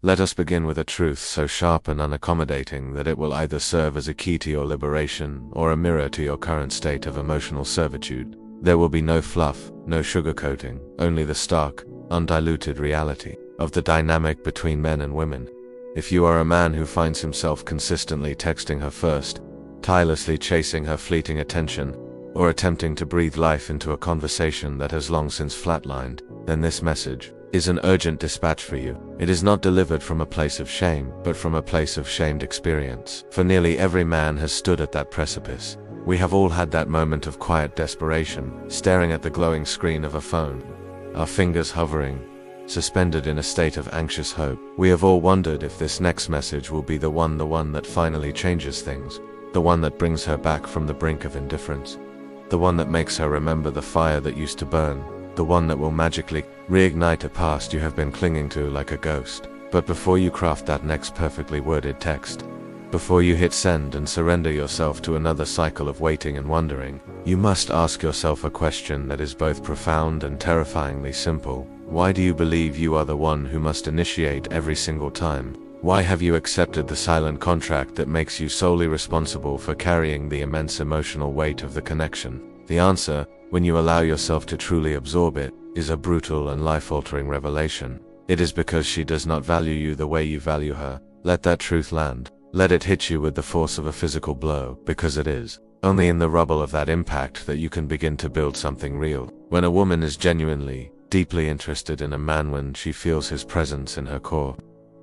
Let us begin with a truth so sharp and unaccommodating that it will either serve as a key to your liberation or a mirror to your current state of emotional servitude. There will be no fluff, no sugarcoating, only the stark, undiluted reality of the dynamic between men and women. If you are a man who finds himself consistently texting her first, tirelessly chasing her fleeting attention, or attempting to breathe life into a conversation that has long since flatlined, then this message is an urgent dispatch for you. It is not delivered from a place of shame, but from a place of shamed experience. For nearly every man has stood at that precipice. We have all had that moment of quiet desperation, staring at the glowing screen of a phone, our fingers hovering, suspended in a state of anxious hope. We have all wondered if this next message will be the one that finally changes things, the one that brings her back from the brink of indifference, the one that makes her remember the fire that used to burn, the one that will magically reignite a past you have been clinging to like a ghost. But before you craft that next perfectly worded text, before you hit send and surrender yourself to another cycle of waiting and wondering, you must ask yourself a question that is both profound and terrifyingly simple. Why do you believe you are the one who must initiate every single time? Why have you accepted the silent contract that makes you solely responsible for carrying the immense emotional weight of the connection? The answer, when you allow yourself to truly absorb it, is a brutal and life-altering revelation. It is because she does not value you the way you value her. Let that truth land. Let it hit you with the force of a physical blow, because it is only in the rubble of that impact that you can begin to build something real. When a woman is genuinely, deeply interested in a man, when she feels his presence in her core,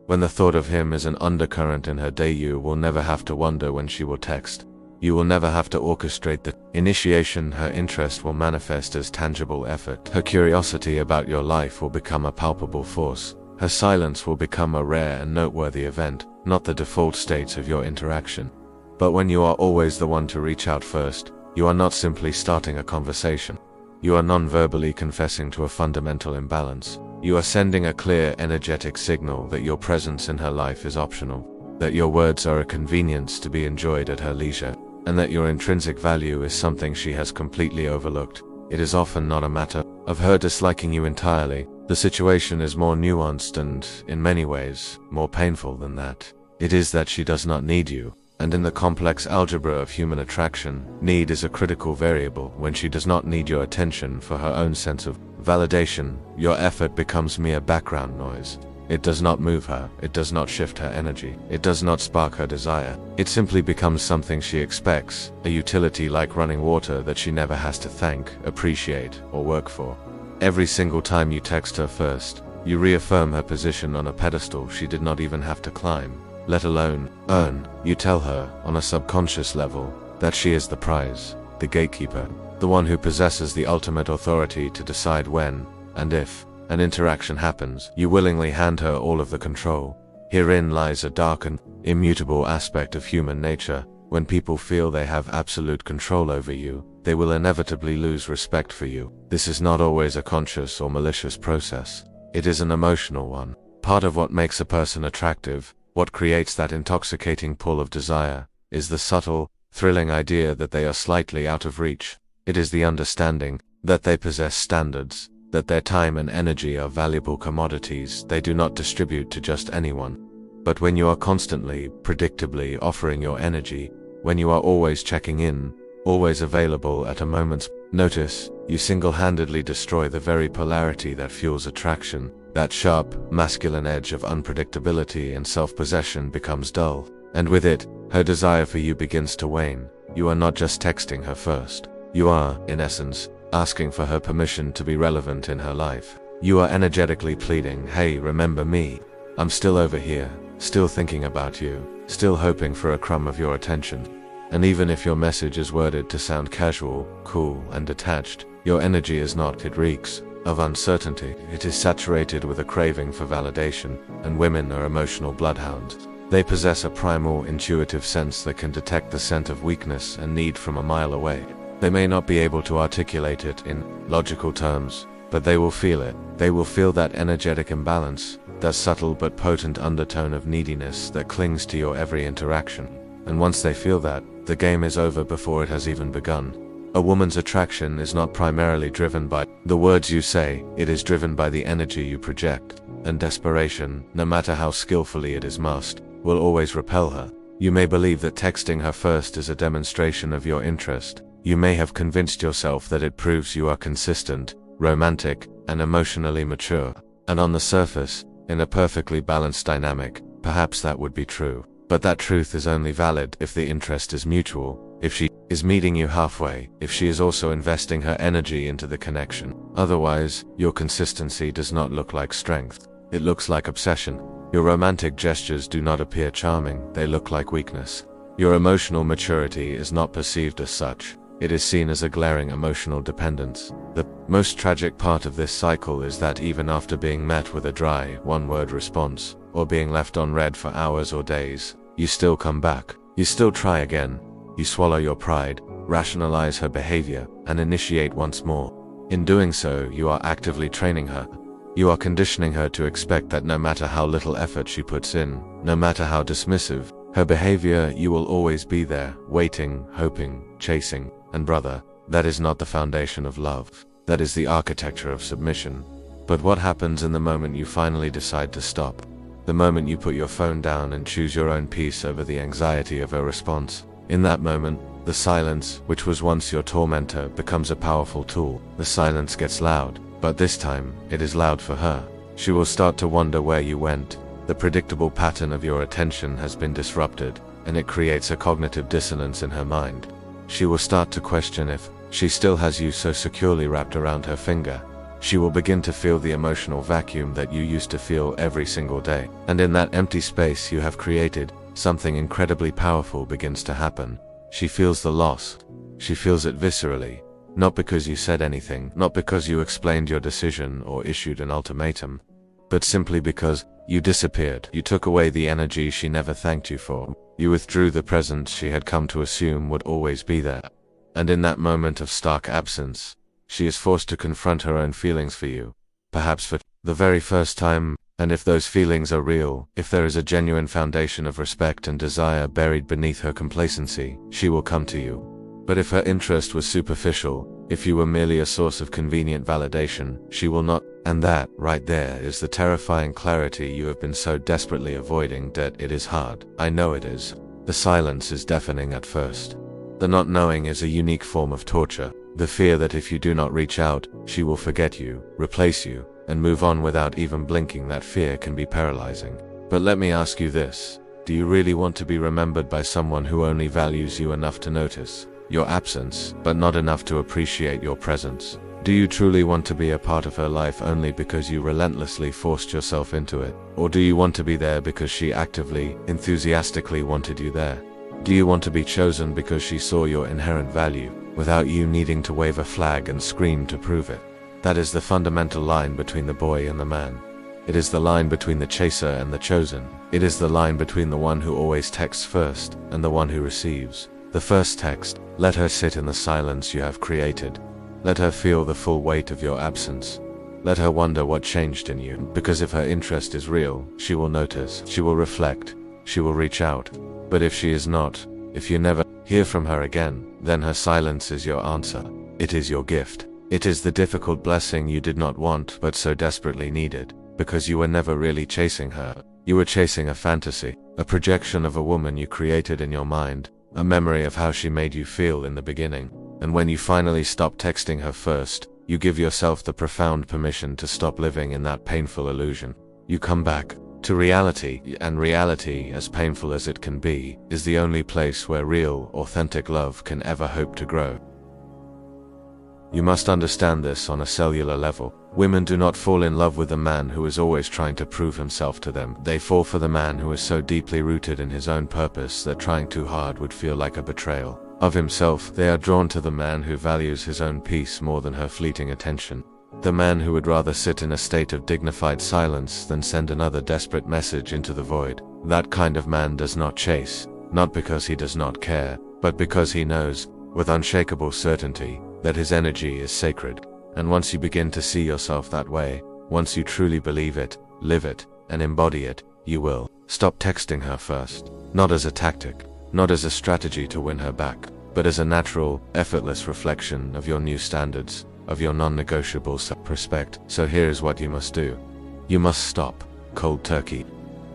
when the thought of him is an undercurrent in her day, you will never have to wonder when she will text. You will never have to orchestrate the initiation. Her interest will manifest as tangible effort. Her curiosity about your life will become a palpable force. Her silence will become a rare and noteworthy event, not the default states of your interaction. But when you are always the one to reach out first, you are not simply starting a conversation. You are non-verbally confessing to a fundamental imbalance. You are sending a clear, energetic signal that your presence in her life is optional, that your words are a convenience to be enjoyed at her leisure, and that your intrinsic value is something she has completely overlooked. It is often not a matter of her disliking you entirely. The situation is more nuanced and, in many ways, more painful than that. It is that she does not need you, and in the complex algebra of human attraction, need is a critical variable. When she does not need your attention for her own sense of validation, your effort becomes mere background noise. It does not move her, it does not shift her energy, it does not spark her desire. It simply becomes something she expects, a utility like running water that she never has to thank, appreciate, or work for. Every single time you text her first, you reaffirm her position on a pedestal she did not even have to climb, let alone earn. You tell her, on a subconscious level, that she is the prize, the gatekeeper, the one who possesses the ultimate authority to decide when, and if, an interaction happens. You willingly hand her all of the control. Herein lies a dark and immutable aspect of human nature. When people feel they have absolute control over you, they will inevitably lose respect for you. This is not always a conscious or malicious process. It is an emotional one. Part of what makes a person attractive, what creates that intoxicating pull of desire, is the subtle, thrilling idea that they are slightly out of reach. It is the understanding that they possess standards, that their time and energy are valuable commodities they do not distribute to just anyone. But when you are constantly, predictably offering your energy, when you are always checking in, always available at a moment's notice, you single-handedly destroy the very polarity that fuels attraction. That sharp, masculine edge of unpredictability and self-possession becomes dull, and with it, her desire for you begins to wane. You are not just texting her first. You are, in essence, asking for her permission to be relevant in her life. You are energetically pleading, hey, remember me? I'm still over here, still thinking about you, still hoping for a crumb of your attention. And even if your message is worded to sound casual, cool, and detached, your energy is not. It reeks of uncertainty. It is saturated with a craving for validation, and women are emotional bloodhounds. They possess a primal, intuitive sense that can detect the scent of weakness and need from a mile away. They may not be able to articulate it in logical terms, but they will feel it. They will feel that energetic imbalance, that subtle but potent undertone of neediness that clings to your every interaction. And once they feel that, the game is over before it has even begun. A woman's attraction is not primarily driven by the words you say, it is driven by the energy you project, and desperation, no matter how skillfully it is masked, will always repel her. You may believe that texting her first is a demonstration of your interest. You may have convinced yourself that it proves you are consistent, romantic, and emotionally mature. And on the surface, in a perfectly balanced dynamic, perhaps that would be true. But that truth is only valid if the interest is mutual, if she is meeting you halfway, if she is also investing her energy into the connection. Otherwise, your consistency does not look like strength. It looks like obsession. Your romantic gestures do not appear charming, they look like weakness. Your emotional maturity is not perceived as such. It is seen as a glaring emotional dependence. The most tragic part of this cycle is that even after being met with a dry, one-word response, or being left on read for hours or days, you still come back. You still try again. You swallow your pride, rationalize her behavior, and initiate once more. In doing so, you are actively training her. You are conditioning her to expect that no matter how little effort she puts in, no matter how dismissive her behavior, you will always be there, waiting, hoping, chasing. And brother, that is not the foundation of love. That is the architecture of submission. But what happens in the moment you finally decide to stop? The moment you put your phone down and choose your own peace over the anxiety of a response? In that moment, the silence, which was once your tormentor, becomes a powerful tool. The silence gets loud, but this time, it is loud for her. She will start to wonder where you went. The predictable pattern of your attention has been disrupted, and it creates a cognitive dissonance in her mind. She will start to question if she still has you so securely wrapped around her finger. She will begin to feel the emotional vacuum that you used to feel every single day. And in that empty space you have created, something incredibly powerful begins to happen. She feels the loss. She feels it viscerally. Not because you said anything, not because you explained your decision or issued an ultimatum, but simply because you disappeared. You took away the energy she never thanked you for. You withdrew the presence she had come to assume would always be there. And in that moment of stark absence, she is forced to confront her own feelings for you, perhaps for the very first time. And if those feelings are real, if there is a genuine foundation of respect and desire buried beneath her complacency, she will come to you. But if her interest was superficial, if you were merely a source of convenient validation, she will not. And that, right there, is the terrifying clarity you have been so desperately avoiding. That it is hard. I know it is. The silence is deafening at first. The not knowing is a unique form of torture. The fear that if you do not reach out, she will forget you, replace you, and move on without even blinking. That fear can be paralyzing. But let me ask you this. Do you really want to be remembered by someone who only values you enough to notice your absence, but not enough to appreciate your presence? Do you truly want to be a part of her life only because you relentlessly forced yourself into it? Or do you want to be there because she actively, enthusiastically wanted you there? Do you want to be chosen because she saw your inherent value, without you needing to wave a flag and scream to prove it? That is the fundamental line between the boy and the man. It is the line between the chaser and the chosen. It is the line between the one who always texts first, and the one who receives. The first text, let her sit in the silence you have created. Let her feel the full weight of your absence. Let her wonder what changed in you, because if her interest is real, she will notice, she will reflect, she will reach out. But if she is not, if you never hear from her again, then her silence is your answer. It is your gift. It is the difficult blessing you did not want but so desperately needed, because you were never really chasing her. You were chasing a fantasy, a projection of a woman you created in your mind, a memory of how she made you feel in the beginning. And when you finally stop texting her first, you give yourself the profound permission to stop living in that painful illusion. You come back to reality, and reality, as painful as it can be, is the only place where real, authentic love can ever hope to grow. You must understand this on a cellular level. Women do not fall in love with a man who is always trying to prove himself to them. They fall for the man who is so deeply rooted in his own purpose that trying too hard would feel like a betrayal of himself. They are drawn to the man who values his own peace more than her fleeting attention. The man who would rather sit in a state of dignified silence than send another desperate message into the void. That kind of man does not chase, not because he does not care, but because he knows, with unshakable certainty, that his energy is sacred. And once you begin to see yourself that way, once you truly believe it, live it, and embody it, you will stop texting her first. Not as a tactic, not as a strategy to win her back, but as a natural, effortless reflection of your new standards, of your non-negotiable self-respect. So here's what you must do. You must stop. Cold turkey.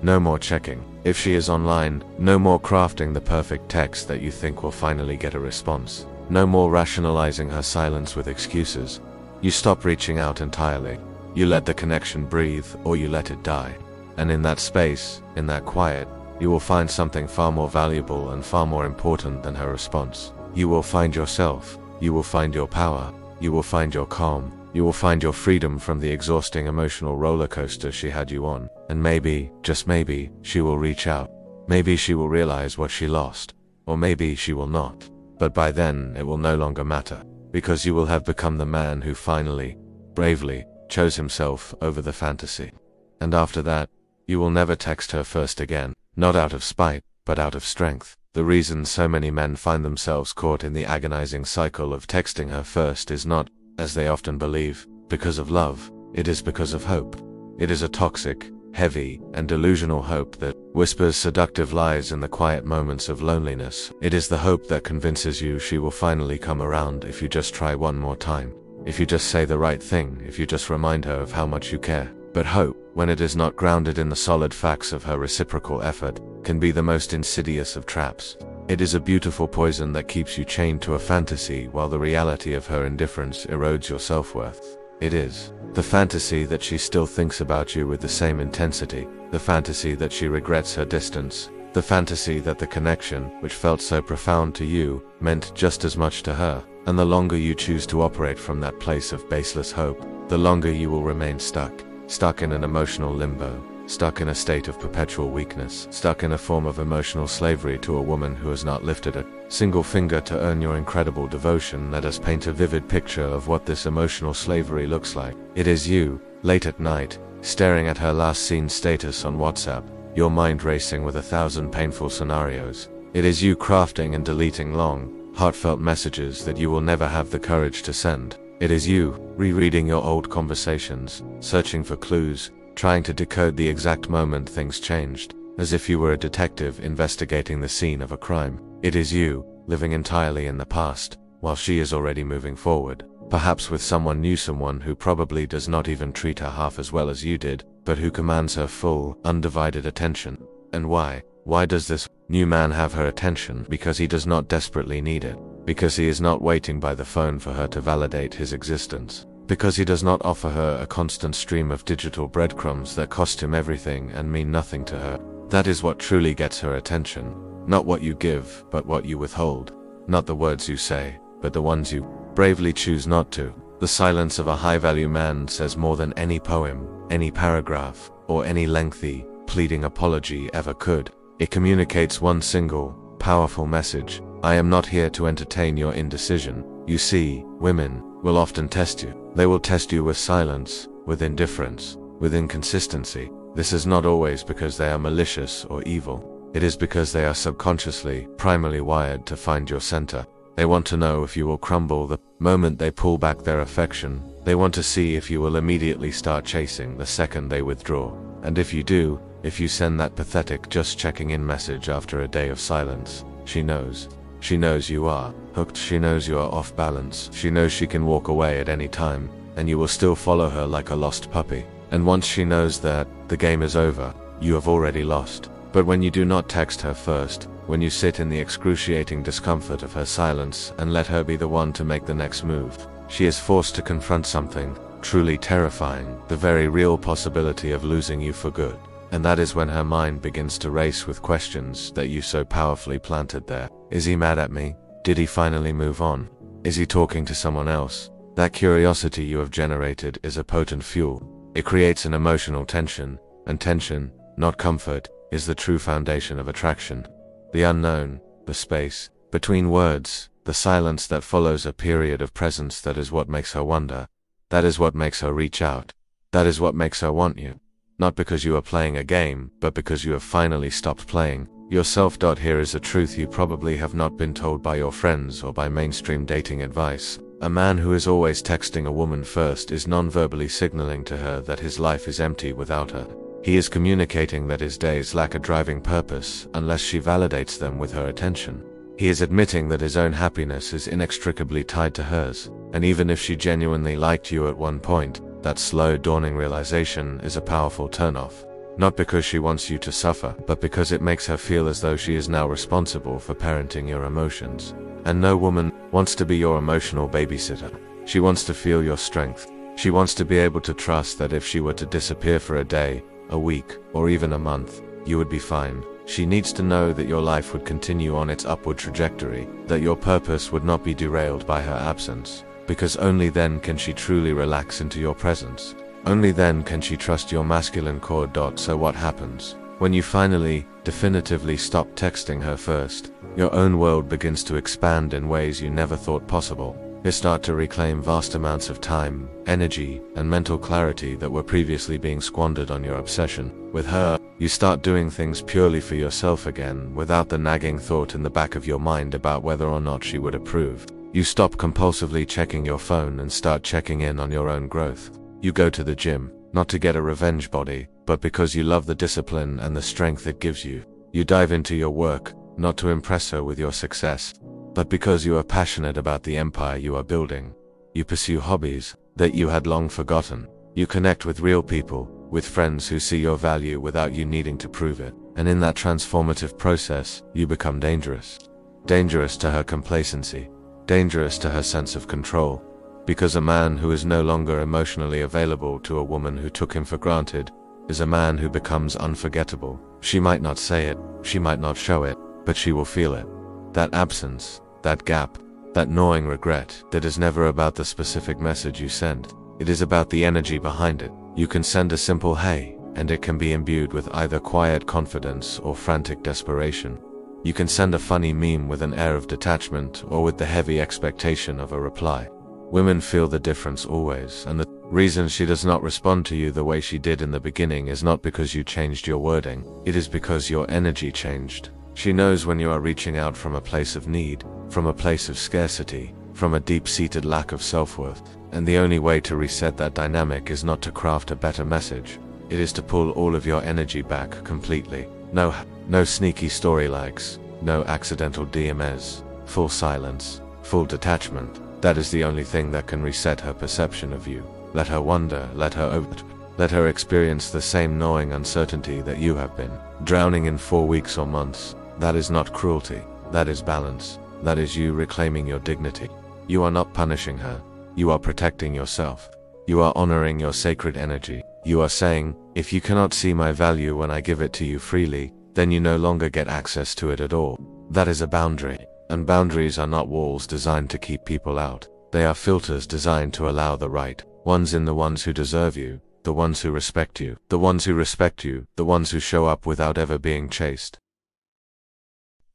No more checking. If she is online, no more crafting the perfect text that you think will finally get a response. No more rationalizing her silence with excuses. You stop reaching out entirely. You let the connection breathe, or you let it die. And in that space, in that quiet, you will find something far more valuable and far more important than her response. You will find yourself. You will find your power. You will find your calm. You will find your freedom from the exhausting emotional roller coaster she had you on. And maybe, just maybe, she will reach out. Maybe she will realize what she lost. Or maybe she will not. But by then, it will no longer matter. Because you will have become the man who finally, bravely, chose himself over the fantasy. And after that, you will never text her first again. Not out of spite, but out of strength. The reason so many men find themselves caught in the agonizing cycle of texting her first is not, as they often believe, because of love. It is because of hope. It is a toxic, heavy, and delusional hope that whispers seductive lies in the quiet moments of loneliness. It is the hope that convinces you she will finally come around if you just try one more time. If you just say the right thing, if you just remind her of how much you care. But hope, when it is not grounded in the solid facts of her reciprocal effort, can be the most insidious of traps. It is a beautiful poison that keeps you chained to a fantasy while the reality of her indifference erodes your self-worth. It is the fantasy that she still thinks about you with the same intensity, the fantasy that she regrets her distance, the fantasy that the connection, which felt so profound to you, meant just as much to her. And the longer you choose to operate from that place of baseless hope, the longer you will remain stuck in an emotional limbo, stuck in a state of perpetual weakness, stuck in a form of emotional slavery to a woman who has not lifted a single finger to earn your incredible devotion. Let us paint a vivid picture of what this emotional slavery looks like. It is you, late at night, staring at her last seen status on WhatsApp, your mind racing with 1,000 painful scenarios. It is you crafting and deleting long, heartfelt messages that you will never have the courage to send. It is you, rereading your old conversations, searching for clues, trying to decode the exact moment things changed, as if you were a detective investigating the scene of a crime. It is you, living entirely in the past, while she is already moving forward, perhaps with someone new, someone who probably does not even treat her half as well as you did, but who commands her full, undivided attention. And why? Why does this new man have her attention? Because he does not desperately need it. Because he is not waiting by the phone for her to validate his existence. Because he does not offer her a constant stream of digital breadcrumbs that cost him everything and mean nothing to her. That is what truly gets her attention. Not what you give, but what you withhold. Not the words you say, but the ones you bravely choose not to. The silence of a high-value man says more than any poem, any paragraph, or any lengthy, pleading apology ever could. It communicates one single, powerful message. I am not here to entertain your indecision. You see, women will often test you. They will test you with silence, with indifference, with inconsistency. This is not always because they are malicious or evil. It is because they are subconsciously, primarily wired to find your center. They want to know if you will crumble the moment they pull back their affection. They want to see if you will immediately start chasing the second they withdraw. And if you do, if you send that pathetic just checking in message after a day of silence, she knows. She knows you are hooked. She knows you are off balance. She knows she can walk away at any time, and you will still follow her like a lost puppy. And once she knows that, the game is over. You have already lost. But when you do not text her first, when you sit in the excruciating discomfort of her silence and let her be the one to make the next move, she is forced to confront something truly terrifying, the very real possibility of losing you for good. And that is when her mind begins to race with questions that you so powerfully planted there. Is he mad at me? Did he finally move on? Is he talking to someone else? That curiosity you have generated is a potent fuel. It creates an emotional tension, and tension, not comfort, is the true foundation of attraction. The unknown, the space between words, the silence that follows a period of presence, that is what makes her wonder. That is what makes her reach out. That is what makes her want you. Not because you are playing a game, but because you have finally stopped playing yourself. Here is a truth you probably have not been told by your friends or by mainstream dating advice. A man who is always texting a woman first is non-verbally signaling to her that his life is empty without her. He is communicating that his days lack a driving purpose unless she validates them with her attention. He is admitting that his own happiness is inextricably tied to hers, and even if she genuinely liked you at one point, that slow dawning realization is a powerful turnoff. Not because she wants you to suffer, but because it makes her feel as though she is now responsible for parenting your emotions. And no woman wants to be your emotional babysitter. She wants to feel your strength. She wants to be able to trust that if she were to disappear for a day, a week, or even a month, you would be fine. She needs to know that your life would continue on its upward trajectory, that your purpose would not be derailed by her absence, because only then can she truly relax into your presence. Only then can she trust your masculine core. So what happens? When you finally, definitively stop texting her first, your own world begins to expand in ways you never thought possible. You start to reclaim vast amounts of time, energy, and mental clarity that were previously being squandered on your obsession with her. You start doing things purely for yourself again, without the nagging thought in the back of your mind about whether or not she would approve. You stop compulsively checking your phone and start checking in on your own growth. You go to the gym, not to get a revenge body, but because you love the discipline and the strength it gives you. You dive into your work, not to impress her with your success, but because you are passionate about the empire you are building. You pursue hobbies that you had long forgotten. You connect with real people, with friends who see your value without you needing to prove it. And in that transformative process, you become dangerous. Dangerous to her complacency. Dangerous to her sense of control. Because a man who is no longer emotionally available to a woman who took him for granted is a man who becomes unforgettable. She might not say it, she might not show it, but she will feel it. That absence, that gap, that gnawing regret that is never about the specific message you send. It is about the energy behind it. You can send a simple hey, and it can be imbued with either quiet confidence or frantic desperation. You can send a funny meme with an air of detachment or with the heavy expectation of a reply. Women feel the difference always, and the reason she does not respond to you the way she did in the beginning is not because you changed your wording, it is because your energy changed. She knows when you are reaching out from a place of need, from a place of scarcity, from a deep-seated lack of self-worth, and the only way to reset that dynamic is not to craft a better message. It is to pull all of your energy back completely. No sneaky story likes, no accidental DMS, full silence, full detachment. That is the only thing that can reset her perception of you. Let her wonder, let her experience the same gnawing uncertainty that you have been drowning in for weeks or months. That is not cruelty, that is balance. That is you reclaiming your dignity. You are not punishing her, you are protecting yourself. You are honoring your sacred energy. You are saying, if you cannot see my value when I give it to you freely, then you no longer get access to it at all. That is a boundary. And boundaries are not walls designed to keep people out. They are filters designed to allow the right ones in, the ones who deserve you, the ones who respect you, the ones who respect you, the ones who show up without ever being chased.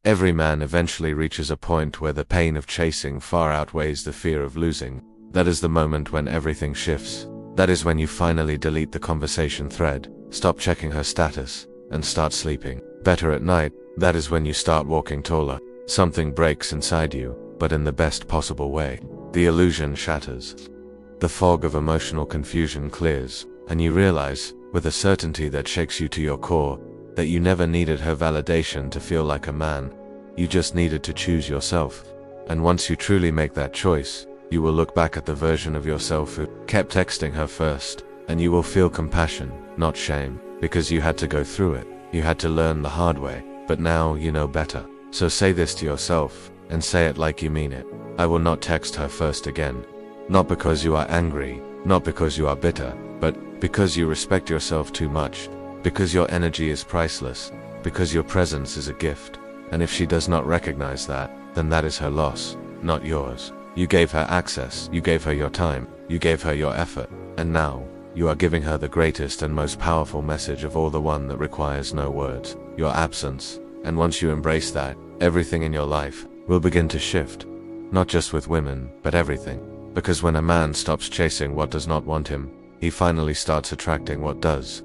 Every man eventually reaches a point where the pain of chasing far outweighs the fear of losing. That is the moment when everything shifts. That is when you finally delete the conversation thread, stop checking her status, and start sleeping better at night. That is when you start walking taller. Something breaks inside you, but in the best possible way. The illusion shatters. The fog of emotional confusion clears, and you realize, with a certainty that shakes you to your core, that you never needed her validation to feel like a man. You just needed to choose yourself. And once you truly make that choice, you will look back at the version of yourself who kept texting her first, and you will feel compassion, not shame, because you had to go through it. You had to learn the hard way, but now you know better. So say this to yourself, and say it like you mean it. I will not text her first again. Not because you are angry, not because you are bitter, but because you respect yourself too much, because your energy is priceless, because your presence is a gift. And if she does not recognize that, then that is her loss, not yours. You gave her access, you gave her your time, you gave her your effort, and now, you are giving her the greatest and most powerful message of all, the one that requires no words, your absence. And once you embrace that, everything in your life will begin to shift. Not just with women, but everything. Because when a man stops chasing what does not want him, he finally starts attracting what does.